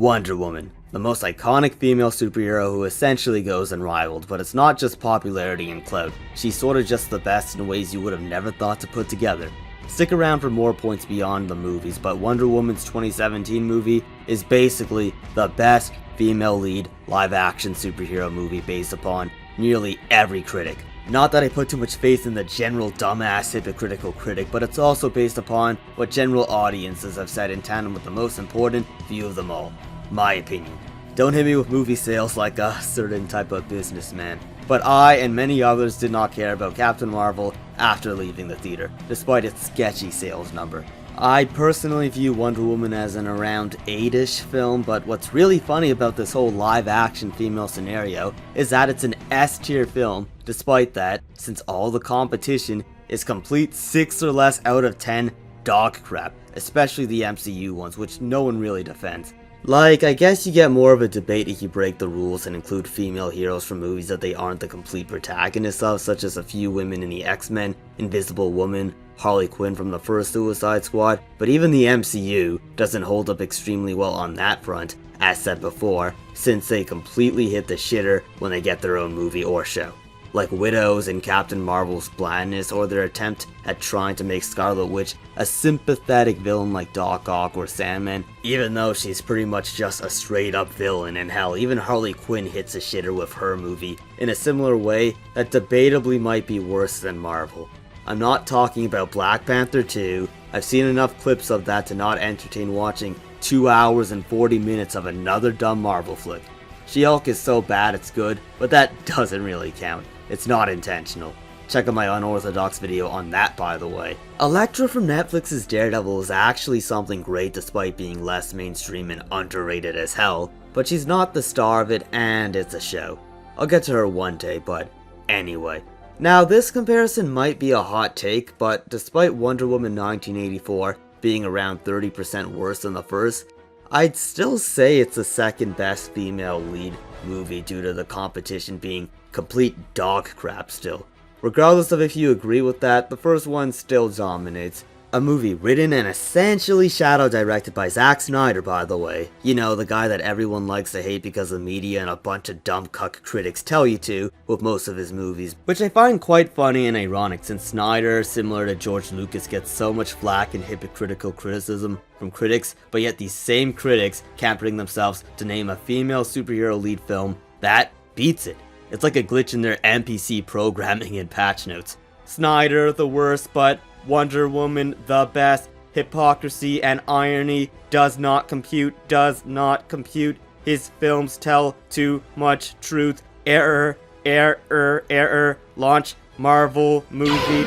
Wonder Woman, the most iconic female superhero who essentially goes unrivaled, but it's not just popularity and clout, she's sorta just the best in ways you would have never thought to put together. Stick around for more points beyond the movies, but Wonder Woman's 2017 movie is basically the best female lead live-action superhero movie based upon nearly every critic. Not that I put too much faith in the general dumbass hypocritical critic, but it's also based upon what general audiences have said in tandem with the most important view of them all. My opinion. Don't hit me with movie sales like a certain type of businessman. But I and many others did not care about Captain Marvel after leaving the theater, despite its sketchy sales number. I personally view Wonder Woman as an around 8-ish film, but what's really funny about this whole live-action female scenario is that it's an S-tier film, despite that, since all the competition is complete 6 or less out of 10 dog crap, especially the MCU ones, which no one really defends. Like, I guess you get more of a debate if you break the rules and include female heroes from movies that they aren't the complete protagonists of, such as a few women in the X-Men, Invisible Woman, Harley Quinn from the first Suicide Squad, but even the MCU doesn't hold up extremely well on that front, as said before, since they completely hit the shitter when they get their own movie or show. Like Widow's and Captain Marvel's blandness, or their attempt at trying to make Scarlet Witch a sympathetic villain like Doc Ock or Sandman, even though she's pretty much just a straight up villain, and hell, even Harley Quinn hits a shitter with her movie in a similar way that debatably might be worse than Marvel. I'm not talking about Black Panther 2, I've seen enough clips of that to not entertain watching 2 hours and 40 minutes of another dumb Marvel flick. She-Hulk is so bad it's good, but that doesn't really count. It's not intentional. Check out my unorthodox video on that, by the way. Elektra from Netflix's Daredevil is actually something great despite being less mainstream and underrated as hell, but she's not the star of it and it's a show. I'll get to her one day, but anyway. Now this comparison might be a hot take, but despite Wonder Woman 1984 being around 30% worse than the first, I'd still say it's the second best female lead movie due to the competition being complete dog crap still. Regardless of if you agree with that, the first one still dominates. A movie written and essentially shadow directed by Zack Snyder, by the way. You know, the guy that everyone likes to hate because the media and a bunch of dumb cuck critics tell you to with most of his movies. Which I find quite funny and ironic since Snyder, similar to George Lucas, gets so much flack and hypocritical criticism from critics, but yet these same critics can't bring themselves to name a female superhero lead film that beats it. It's like a glitch in their NPC programming and patch notes. Snyder the worst, but Wonder Woman the best. Hypocrisy and irony does not compute, does not compute. His films tell too much truth. Error, error, error. Launch Marvel movie.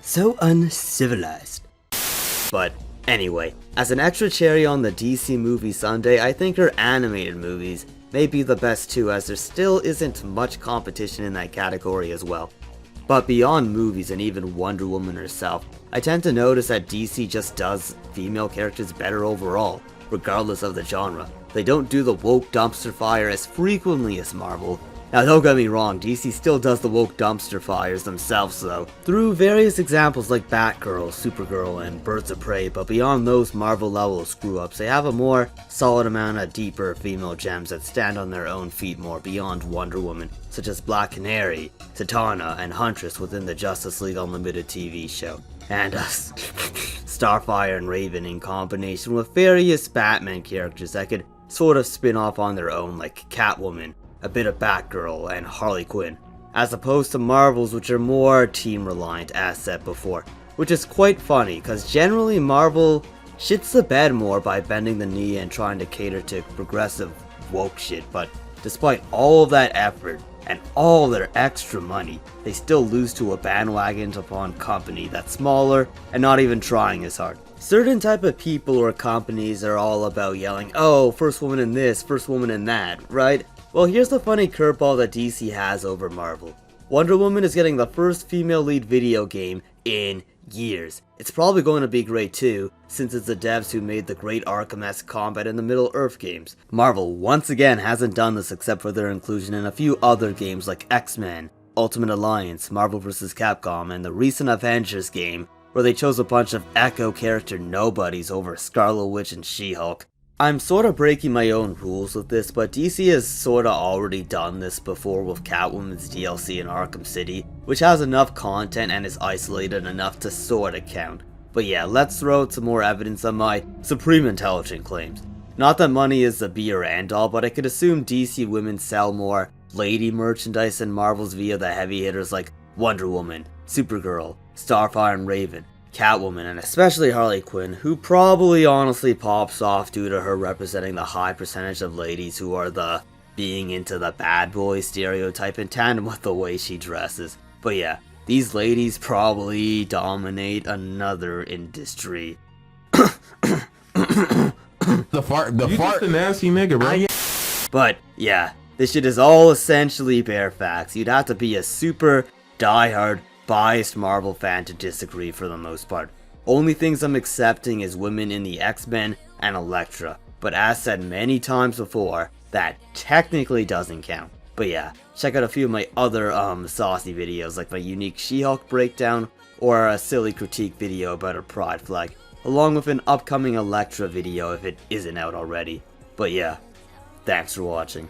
So uncivilized. But anyway, as an extra cherry on the DC movie sundae, I think her animated movies may be the best too, as there still isn't much competition in that category as well. But beyond movies and even Wonder Woman herself, I tend to notice that DC just does female characters better overall, regardless of the genre. They don't do the woke dumpster fire as frequently as Marvel. Now don't get me wrong, DC still does the woke dumpster fires themselves though, through various examples like Batgirl, Supergirl, and Birds of Prey, but beyond those Marvel level screw-ups, they have a more solid amount of deeper female gems that stand on their own feet more beyond Wonder Woman, such as Black Canary, Zatanna, and Huntress within the Justice League Unlimited TV show. And Starfire and Raven in combination with various Batman characters that could sort of spin off on their own, like Catwoman, a bit of Batgirl, and Harley Quinn, as opposed to Marvel's, which are more team reliant as said before, which is quite funny because generally Marvel shits the bed more by bending the knee and trying to cater to progressive woke shit, but despite all of that effort and all their extra money, they still lose to a bandwagon upon company that's smaller and not even trying as hard. Certain type of people or companies are all about yelling, oh, first woman in this, first woman in that, right? Well, here's the funny curveball that DC has over Marvel. Wonder Woman is getting the first female lead video game in years. It's probably going to be great too, since it's the devs who made the great Arkham-esque combat in the Middle-earth games. Marvel once again hasn't done this except for their inclusion in a few other games like X-Men, Ultimate Alliance, Marvel vs. Capcom, and the recent Avengers game, where they chose a bunch of Echo character nobodies over Scarlet Witch and She-Hulk. I'm sorta breaking my own rules with this, but DC has sorta already done this before with Catwoman's DLC in Arkham City, which has enough content and is isolated enough to sorta count. But yeah, let's throw out some more evidence on my supreme intelligent claims. Not that money is the be or end all, but I could assume DC women sell more lady merchandise than Marvel's via the heavy hitters like Wonder Woman, Supergirl, Starfire and Raven, Catwoman, and especially Harley Quinn, who probably honestly pops off due to her representing the high percentage of ladies who are the being into the bad boy stereotype in tandem with the way she dresses. But yeah, these ladies probably dominate another industry. The fart. You just a nasty nigga, bro. But yeah, this shit is all essentially bare facts. You'd have to be a super diehard biased Marvel fan to disagree for the most part. Only things I'm accepting is women in the X-Men and Elektra, but as said many times before, that technically doesn't count. But yeah, check out a few of my other saucy videos like my unique She-Hulk breakdown or a silly critique video about her pride flag, along with an upcoming Elektra video if it isn't out already. But yeah, thanks for watching.